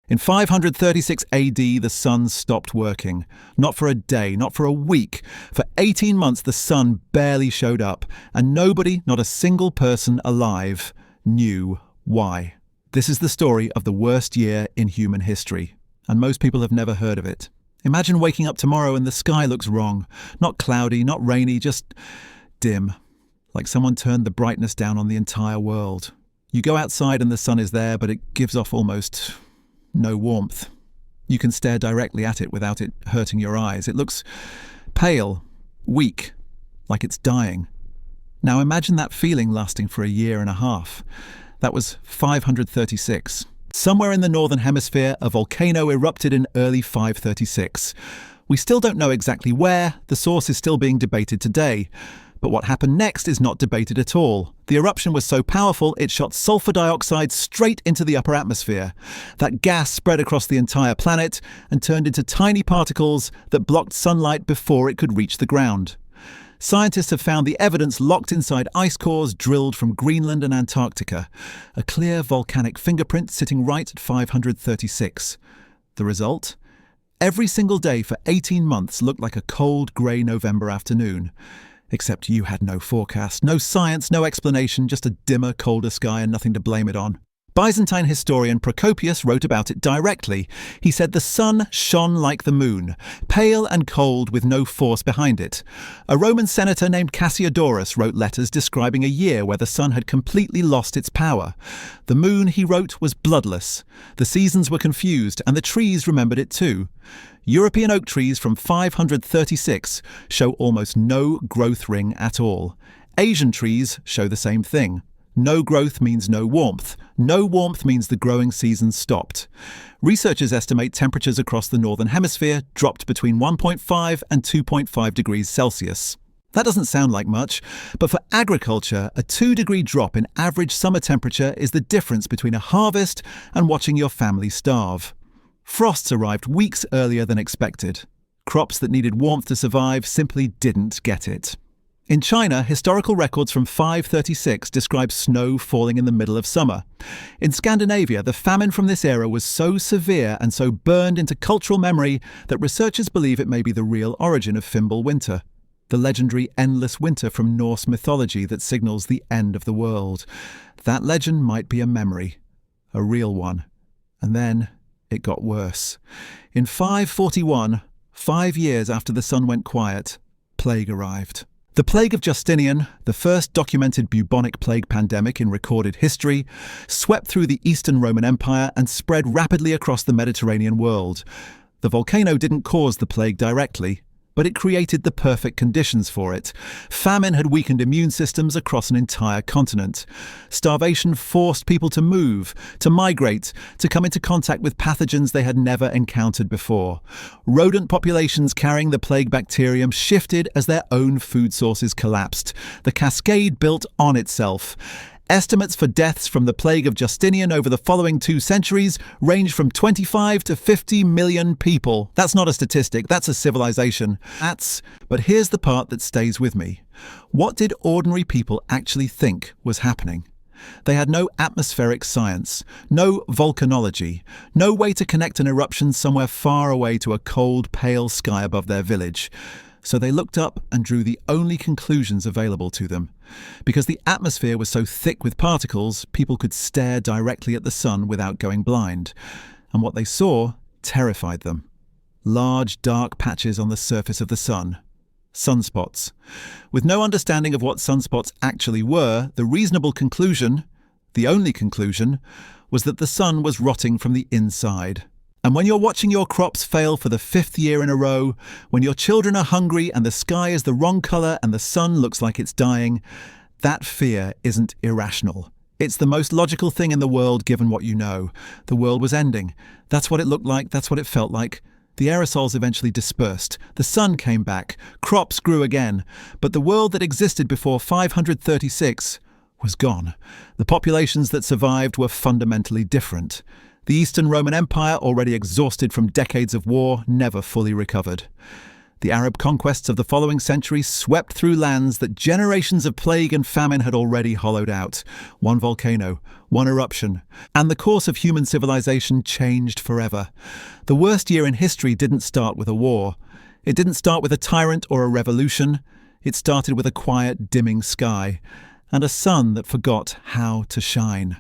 In 536 AD, the sun stopped working. Not for a day, not for a week. For 18 months, the sun barely showed up, and nobody, not a single person alive, knew why. This is the story of the worst year in human history, and most people have never heard of it. Imagine waking up tomorrow and the sky looks wrong. Not cloudy, not rainy, just dim. Like someone turned the brightness down on the entire world. You go outside and the sun is there, but it gives off almost no warmth. You can stare directly at it without it hurting your eyes. It looks pale, weak, like it's dying. Now imagine that feeling lasting for a year and a half. That was 536. Somewhere in the northern hemisphere, a volcano erupted in early 536. We still don't know exactly where. The source is still being debated today. But what happened next is not debated at all. The eruption was so powerful, it shot sulfur dioxide straight into the upper atmosphere. That gas spread across the entire planet and turned into tiny particles that blocked sunlight before it could reach the ground. Scientists have found the evidence locked inside ice cores drilled from Greenland and Antarctica, a clear volcanic fingerprint sitting right at 536. The result? Every single day for 18 months looked like a cold, grey November afternoon. Except you had no forecast, no science, no explanation, just a dimmer, colder sky and nothing to blame it on. Byzantine historian Procopius wrote about it directly. He said the sun shone like the moon, pale and cold with no force behind it. A Roman senator named Cassiodorus wrote letters describing a year where the sun had completely lost its power. The moon, he wrote, was bloodless. The seasons were confused and the trees remembered it too. European oak trees from 536 show almost no growth ring at all. Asian trees show the same thing. No growth means no warmth. No warmth means the growing season stopped. Researchers estimate temperatures across the northern hemisphere dropped between 1.5 and 2.5 degrees Celsius. That doesn't sound like much, but for agriculture, a 2-degree drop in average summer temperature is the difference between a harvest and watching your family starve. Frosts arrived weeks earlier than expected. Crops that needed warmth to survive simply didn't get it. In China, historical records from 536 describe snow falling in the middle of summer. In Scandinavia, the famine from this era was so severe and so burned into cultural memory that researchers believe it may be the real origin of Fimbulwinter, the legendary endless winter from Norse mythology that signals the end of the world. That legend might be a memory, a real one. And then it got worse. In 541, 5 years after the sun went quiet, plague arrived. The Plague of Justinian, the first documented bubonic plague pandemic in recorded history, swept through the Eastern Roman Empire and spread rapidly across the Mediterranean world. The volcano didn't cause the plague directly, but it created the perfect conditions for it. Famine had weakened immune systems across an entire continent. Starvation forced people to move, to migrate, to come into contact with pathogens they had never encountered before. Rodent populations carrying the plague bacterium shifted as their own food sources collapsed. The cascade built on itself. Estimates for deaths from the Plague of Justinian over the following 2 centuries range from 25 to 50 million people. That's not a statistic, that's a civilization. But here's the part that stays with me. What did ordinary people actually think was happening? They had no atmospheric science, no volcanology, no way to connect an eruption somewhere far away to a cold, pale sky above their village. So they looked up and drew the only conclusions available to them. Because the atmosphere was so thick with particles, people could stare directly at the sun without going blind. And what they saw terrified them. Large, dark patches on the surface of the sun. Sunspots. With no understanding of what sunspots actually were, the reasonable conclusion, the only conclusion, was that the sun was rotting from the inside. And when you're watching your crops fail for the 5th year in a row, when your children are hungry and the sky is the wrong colour and the sun looks like it's dying, that fear isn't irrational. It's the most logical thing in the world given what you know. The world was ending. That's what it looked like, that's what it felt like. The aerosols eventually dispersed. The sun came back. Crops grew again. But the world that existed before 536 was gone. The populations that survived were fundamentally different. The Eastern Roman Empire, already exhausted from decades of war, never fully recovered. The Arab conquests of the following century swept through lands that generations of plague and famine had already hollowed out. One volcano, one eruption, and the course of human civilization changed forever. The worst year in history didn't start with a war. It didn't start with a tyrant or a revolution. It started with a quiet, dimming sky and a sun that forgot how to shine.